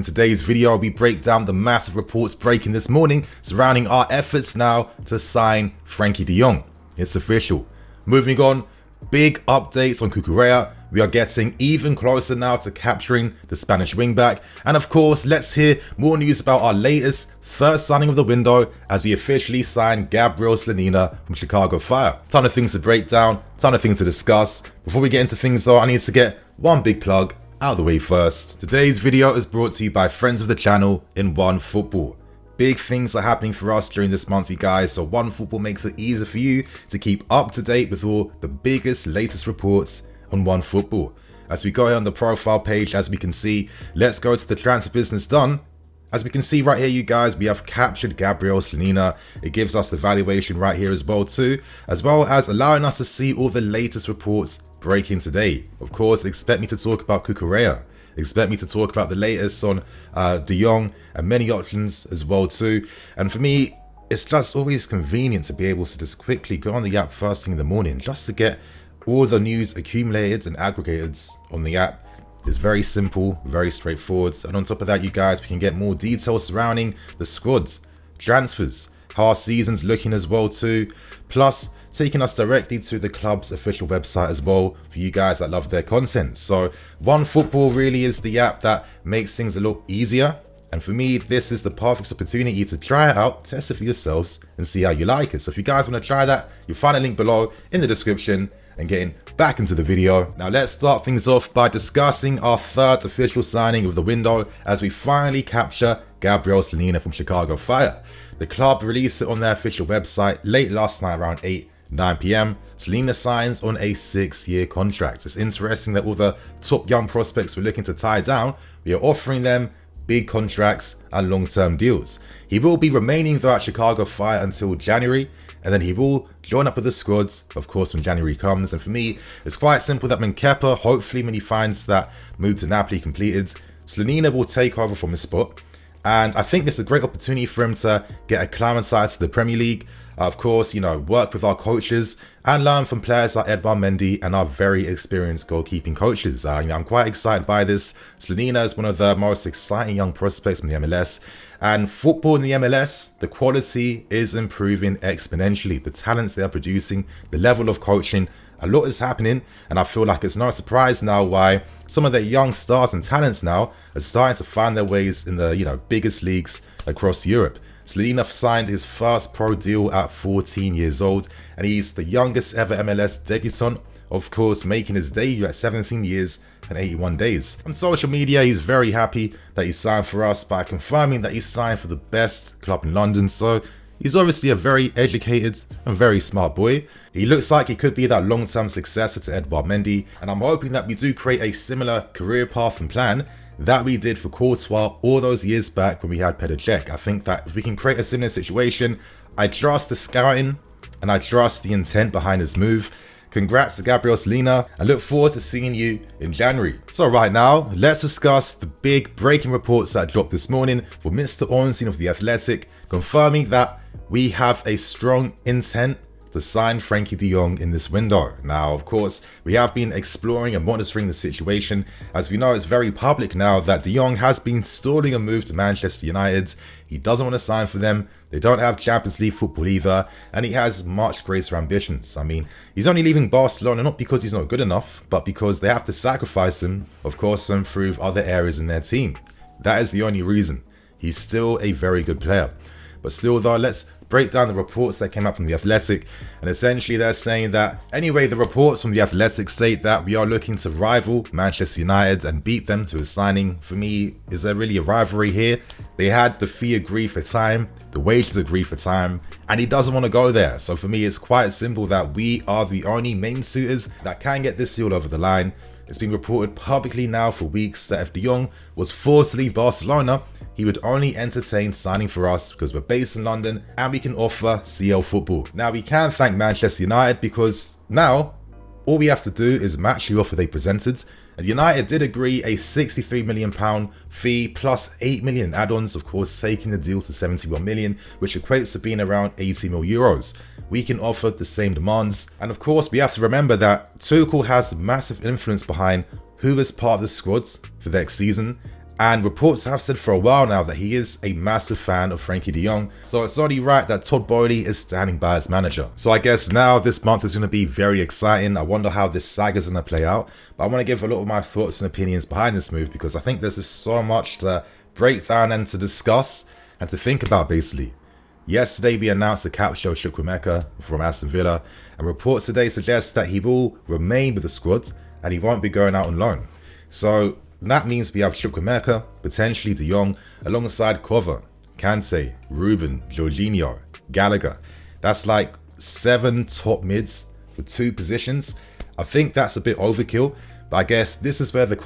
In today's video, we break down the massive reports breaking this morning surrounding our efforts now to sign Frenkie De Jong. It's official. Moving on, big updates on Cucurella. We are getting even closer now to capturing the Spanish wingback. And of course, let's hear more news about our latest third signing of the window as we officially sign Gabriel Slonina from Chicago Fire. Ton of things to break down, ton of things to discuss. Before we get into things though, I need to get one big plug out of the way first. Today's video is brought to you by friends of the channel in OneFootball. Big things are happening for us during this month, you guys, so OneFootball makes it easier for you to keep up to date with all the biggest, latest reports on OneFootball. As we go here on the profile page, as we can see, let's go to the transfer business done. As we can see right here, you guys, we have captured Gabriel Slonina. It gives us the valuation right here as well too, as well as allowing us to see all the latest reports breaking today. Of course, expect me to talk about Cucurella. Expect me to talk about the latest on De Jong and many options as well too. And for me, it's just always convenient to be able to just quickly go on the app first thing in the morning just to get all the news accumulated and aggregated on the app. It's very simple, very straightforward. And on top of that, you guys, we can get more details surrounding the squads, transfers, how our season's looking as well too. Plus, taking us directly to the club's official website as well for you guys that love their content. So OneFootball really is the app that makes things a lot easier. And for me, this is the perfect opportunity to try it out, test it for yourselves and see how you like it. So if you guys want to try that, you'll find a link below in the description. And getting back into the video. Now let's start things off by discussing our third official signing of the window as we finally capture Gabriel Slonina from Chicago Fire. The club released it on their official website late last night around 9 p.m. Slonina signs on a 6-year contract. It's interesting that all the top young prospects we're looking to tie down, we are offering them big contracts and long-term deals. He will be remaining though at Chicago Fire until January, and then he will join up with the squads, of course, when January comes. And for me, it's quite simple that when Kepa, hopefully when he finds that move to Napoli completed, Slonina will take over from his spot. And I think this is a great opportunity for him to get acclimatized to the Premier League. Of course, work with our coaches and learn from players like Edouard Mendy and our very experienced goalkeeping coaches. I'm quite excited by this. Slonina is one of the most exciting young prospects from the MLS. And football in the MLS, the quality is improving exponentially. The talents they are producing, the level of coaching, a lot is happening. And I feel like it's no surprise now why some of the young stars and talents now are starting to find their ways in the biggest leagues across Europe. Slonina signed his first pro deal at 14 years old, and he's the youngest ever MLS debutant, of course, making his debut at 17 years and 81 days. On social media, he's very happy that he signed for us by confirming that he signed for the best club in London, so he's obviously a very educated and very smart boy. He looks like he could be that long-term successor to Edouard Mendy, and I'm hoping that we do create a similar career path and plan that we did for Courtois all those years back when we had Petr Cech. I think that if we can create a similar situation, I trust the scouting and I trust the intent behind his move. Congrats to Gabriel Slonina. I look forward to seeing you in January. So right now, let's discuss the big breaking reports that dropped this morning for Mr. Ornstein of The Athletic, confirming that we have a strong intent to sign Frenkie De Jong in this window. Now, of course, we have been exploring and monitoring the situation, as we know it's very public now that De Jong has been stalling a move to Manchester United. He doesn't want to sign for them. They don't have Champions League football either, and he has much greater ambitions. I mean, he's only leaving Barcelona not because he's not good enough, but because they have to sacrifice him, of course, to improve other areas in their team. That is the only reason. He's still a very good player. But still though, let's break down the reports that came out from The Athletic, and essentially they're saying that anyway, the reports from The Athletic state that we are looking to rival Manchester United and beat them to a signing. For me, is there really a rivalry here? They had the fee agreed for time, the wages agreed for time, and he doesn't want to go there. So for me, it's quite simple that we are the only main suitors that can get this deal over the line. It's been reported publicly now for weeks that if De Jong was forced to leave Barcelona, he would only entertain signing for us because we're based in London and we can offer CL football. Now, we can thank Manchester United because now all we have to do is match the offer they presented. And United did agree a £63 million fee plus 8 million add-ons, of course, taking the deal to 71 million, which equates to being around 80 million euros. We can offer the same demands. And of course, we have to remember that Tuchel has massive influence behind who is part of the squads for next season. And reports have said for a while now that he is a massive fan of Frenkie De Jong, so it's only right that Todd Boehly is standing by as manager. So I guess now this month is going to be very exciting. I wonder how this saga is going to play out, but I want to give a lot of my thoughts and opinions behind this move because I think there's just so much to break down and to discuss and to think about basically. Yesterday we announced the capture of Cucurella from Aston Villa, and reports today suggest that he will remain with the squad and he won't be going out on loan. So that means we have Cucurella, potentially De Jong, alongside Cover, Kante, Ruben, Jorginho, Gallagher. That's like 7 top mids for 2 positions. I think that's a bit overkill, but I guess this is where the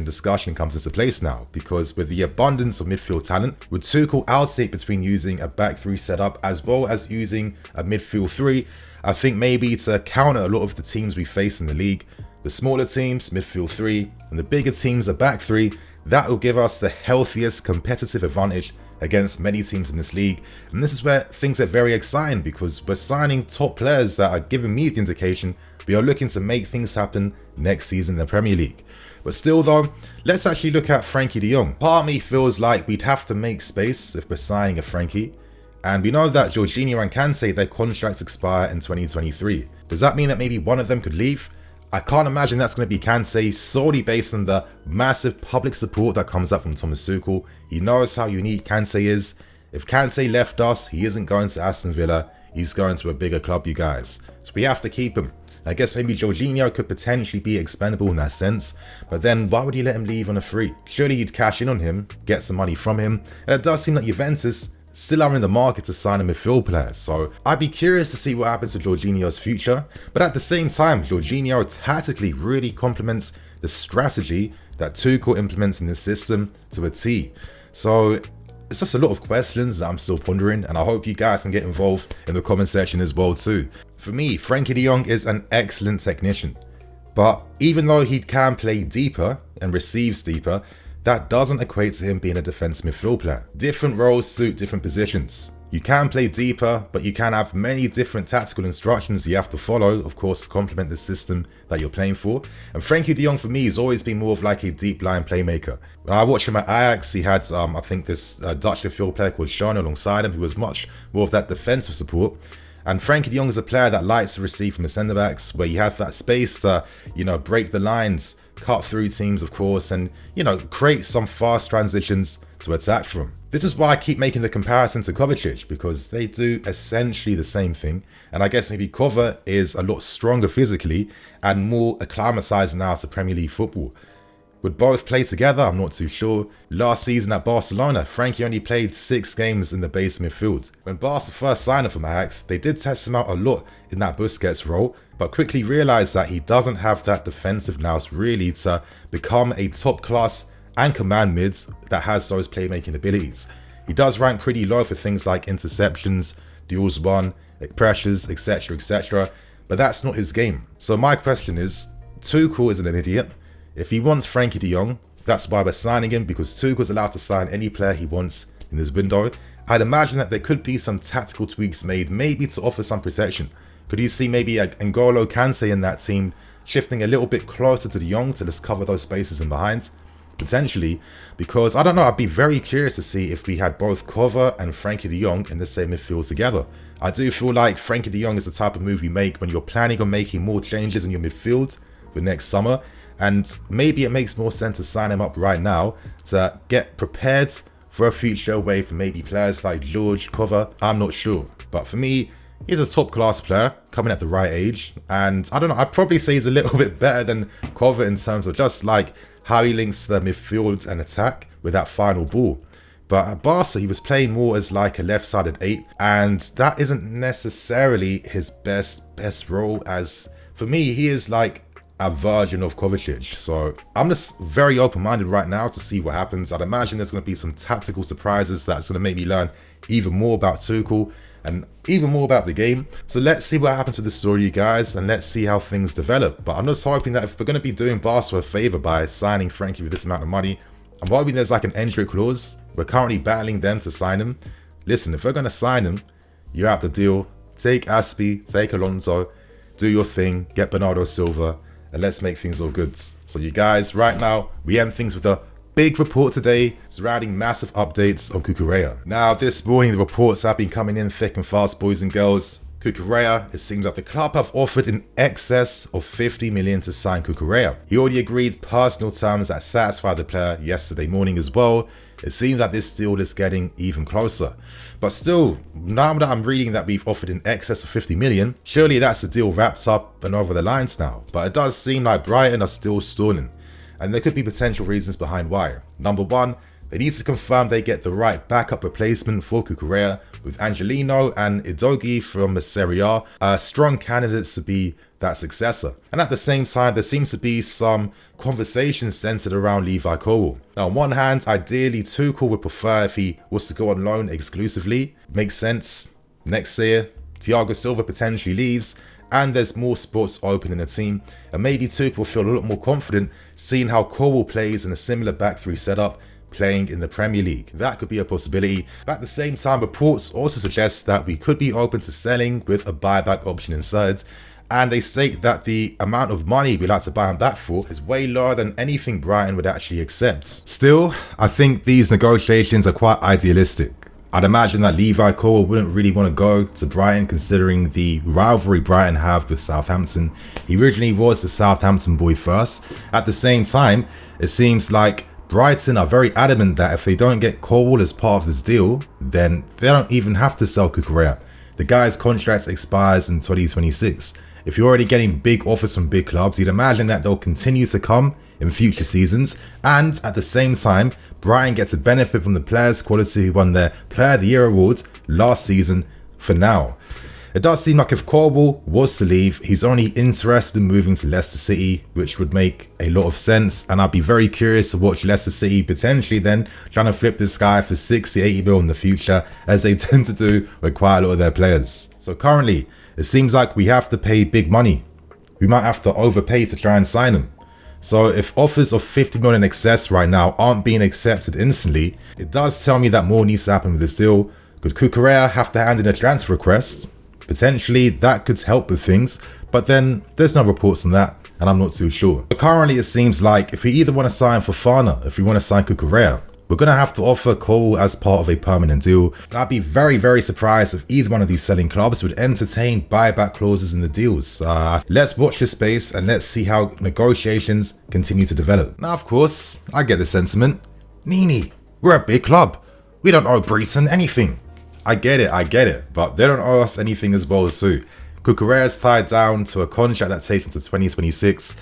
discussion comes into place now, because with the abundance of midfield talent, would Tuchel alternate between using a back 3 setup as well as using a midfield 3? I think maybe to counter a lot of the teams we face in the league, the smaller teams, midfield 3, and the bigger teams, a back 3, that will give us the healthiest competitive advantage against many teams in this league. And this is where things get very exciting because we're signing top players that are giving me the indication we are looking to make things happen next season in the Premier League. But still though, let's actually look at Frenkie De Jong. Part of me feels like we'd have to make space if we're signing a Frenkie. And we know that Jorginho and Kante, their contracts expire in 2023. Does that mean that maybe one of them could leave? I can't imagine that's going to be Kante, solely based on the massive public support that comes up from Thomas Tuchel. He knows how unique Kante is. If Kante left us, he isn't going to Aston Villa, he's going to a bigger club, you guys. So we have to keep him. I guess maybe Jorginho could potentially be expendable in that sense, but then why would you let him leave on a free? Surely you'd cash in on him, get some money from him, and it does seem like Juventus still are in the market to sign a midfield player, so I'd be curious to see what happens to Jorginho's future. But at the same time, Jorginho tactically really complements the strategy that Tuchel implements in this system to a T. So it's just a lot of questions that I'm still pondering, and I hope you guys can get involved in the comment section as well too. For me, Frenkie De Jong is an excellent technician, but even though he can play deeper and receives deeper, that doesn't equate to him being a defensive midfield player. Different roles suit different positions. You can play deeper, but you can have many different tactical instructions you have to follow, of course, to complement the system that you're playing for. And Frenkie De Jong for me has always been more of like a deep line playmaker. When I watched him at Ajax, he had, I think this Dutch midfield player called Schöne alongside him, who was much more of that defensive support. And Frenkie De Jong is a player that likes to receive from the centre backs, where you have that space to, break the lines, cut through teams, of course, and, create some fast transitions to attack from. This is why I keep making the comparison to Kovacic, because they do essentially the same thing. And I guess maybe Kova is a lot stronger physically and more acclimatized now to Premier League football. Would both play together? I'm not too sure. Last season at Barcelona, Frenkie only played 6 games in the base midfield. When Barca first signed him from Ajax, they did test him out a lot in that Busquets role, but quickly realised that he doesn't have that defensive nous really to become a top class and command mids that has those playmaking abilities. He does rank pretty low for things like interceptions, duels won, pressures, etc, etc, but that's not his game. So my question is, Tuchel isn't an idiot. If he wants Frenkie De Jong, that's why we're signing him, because Tuchel's allowed to sign any player he wants in this window. I'd imagine that there could be some tactical tweaks made, maybe to offer some protection. Could you see maybe N'Golo Kante in that team shifting a little bit closer to De Jong to just cover those spaces in behind? Potentially, because I don't know, I'd be very curious to see if we had both Kova and Frenkie De Jong in the same midfield together. I do feel like Frenkie De Jong is the type of move you make when you're planning on making more changes in your midfield for next summer. And maybe it makes more sense to sign him up right now to get prepared for a future away from maybe players like George, Kova. I'm not sure. But for me, he's a top class player coming at the right age. And I don't know, I'd probably say he's a little bit better than Kova in terms of just like how he links the midfield and attack with that final ball. But at Barca, he was playing more as like a left-sided 8. And that isn't necessarily his best role, as for me, he is like a version of Kovacic. So I'm just very open-minded right now to see what happens. I'd imagine there's going to be some tactical surprises that's going to make me learn even more about Tuchel and even more about the game. So let's see what happens with the story, you guys, and let's see how things develop. But I'm just hoping that if we're going to be doing Barca a favour by signing Frenkie with this amount of money, I'm hoping there's like an entry clause. We're currently battling them to sign him. Listen, if we're going to sign him, you're out the deal. Take Azpi, take Alonso, do your thing, get Bernardo Silva, and let's make things all good. So you guys, right now, we end things with a big report today surrounding massive updates on Cucurella. Now, this morning the reports have been coming in thick and fast, boys and girls. Cucurella, it seems that the club have offered in excess of 50 million to sign Cucurella. He already agreed personal terms that satisfy the player yesterday morning as well. It seems that this deal is getting even closer. But still, now that I'm reading that we've offered in excess of 50 million, surely that's the deal wrapped up and over the lines now. But it does seem like Brighton are still stalling, and there could be potential reasons behind why. Number one, they need to confirm they get the right backup replacement for Cucurella, with Angelino and Udogie from the Serie A strong candidates to be that successor. And at the same time, there seems to be some conversations centered around Levi Colwill. Now, on one hand, ideally Tuchel would prefer if he was to go on loan exclusively. Makes sense. Next year, Thiago Silva potentially leaves, and there's more spots open in the team, and maybe Tuchel will feel a lot more confident seeing how Colwill plays in a similar back three setup, playing in the Premier League. That could be a possibility. But at the same time, reports also suggest that we could be open to selling with a buyback option inside, and they state that the amount of money we'd like to buy him back for is way lower than anything Brighton would actually accept. Still, I think these negotiations are quite idealistic. I'd imagine that Levi Colwill wouldn't really want to go to Brighton, considering the rivalry Brighton have with Southampton. He originally was the Southampton boy first. At the same time, it seems like Brighton are very adamant that if they don't get Colwill as part of this deal, then they don't even have to sell Cucurella. The guy's contract expires in 2026. If you're already getting big offers from big clubs, you'd imagine that they'll continue to come in future seasons, and at the same time, Brighton gets a benefit from the players' quality who won their Player of the Year awards last season for now. It does seem like if Colwill was to leave, he's only interested in moving to Leicester City, which would make a lot of sense, and I'd be very curious to watch Leicester City potentially then trying to flip this guy for 60, 80 mil in the future, as they tend to do with quite a lot of their players. So currently, it seems like we have to pay big money. We might have to overpay to try and sign him. So if offers of 50 million in excess right now aren't being accepted instantly, it does tell me that more needs to happen with this deal. Could Cucurella have to hand in a transfer request? Potentially that could help with things, but then there's no reports on that, and I'm not too sure. But currently it seems like if we either want to sign Fofana, if we want to sign Cucurella, we're going to have to offer Cole as part of a permanent deal. And I'd be very, very surprised if either one of these selling clubs would entertain buyback clauses in the deals. Let's watch this space and let's see how negotiations continue to develop. Now, of course, I get the sentiment. Nini, we're a big club. We don't owe Breton anything. I get it, but they don't owe us anything as well too. Cucurella's tied down to a contract that takes into 2026.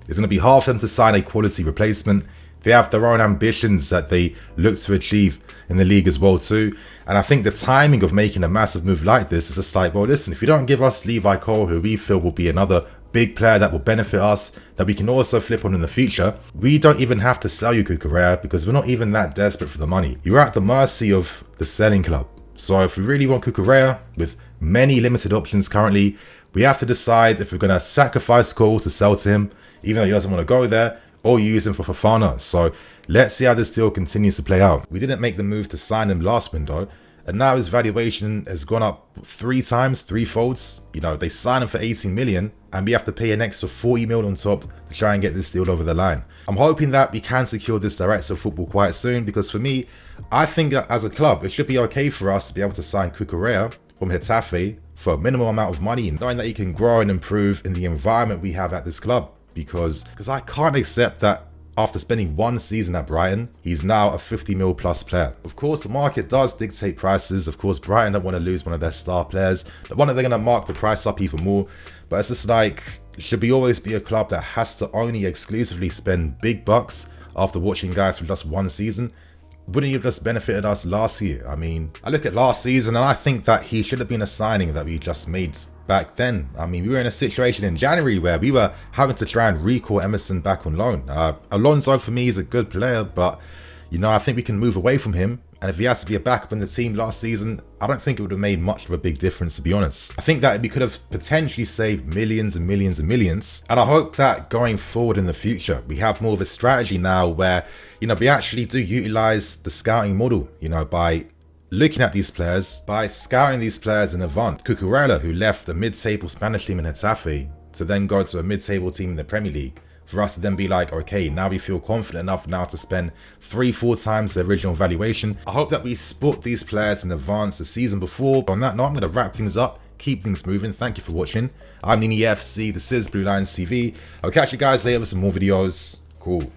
It's going to be hard for them to sign a quality replacement. They have their own ambitions that they look to achieve in the league as well too. And I think the timing of making a massive move like this is just like, well, listen, if you don't give us Levi Colwill, who we feel will be another big player that will benefit us, that we can also flip on in the future, we don't even have to sell you Cucurella because we're not even that desperate for the money. You're at the mercy of the selling club. So if we really want Cucurella, with many limited options currently, we have to decide if we're going to sacrifice Cole to sell to him, even though he doesn't want to go there, or use him for Fofana. So let's see how this deal continues to play out. We didn't make the move to sign him last window, and now his valuation has gone up 3 times, 3 folds. You know, they signed him for 18 million, and we have to pay an extra 40 mil on top to try and get this deal over the line. I'm hoping that we can secure this director of football quite soon, because for me, I think that as a club, it should be okay for us to be able to sign Cucurella from Getafe for a minimum amount of money, knowing that he can grow and improve in the environment we have at this club. Because I can't accept that after spending 1 season at Brighton, he's now a 50 mil plus player. Of course, the market does dictate prices. Of course, Brighton don't want to lose one of their star players. The one that they're going to mark the price up even more. But it's just like, should we always be a club that has to only exclusively spend big bucks after watching guys for just 1 season? Wouldn't he have just benefited us last year? I mean, I look at last season and I think that he should have been a signing that we just made back then. I mean, we were in a situation in January where we were having to try and recall Emerson back on loan. Alonso for me is a good player, but you know, I think we can move away from him. And if he has to be a backup in the team last season, I don't think it would have made much of a big difference, to be honest. I think that we could have potentially saved millions and millions and millions. And I hope that going forward in the future, we have more of a strategy now where, you know, we actually do utilize the scouting model, you know, by looking at these players, by scouting these players in advance. Cucurella, who left the mid-table Spanish team in Getafe to then go to a mid-table team in the Premier League. for us to then be like, okay, now we feel confident enough now to spend 3-4 times the original valuation. I hope that we spot these players in advance the season before. On that note, I'm going to wrap things up, keep things moving. Thank you for watching. I'm Nini FC, this is BlueLionsTV. I'll catch you guys later with some more videos. Cool.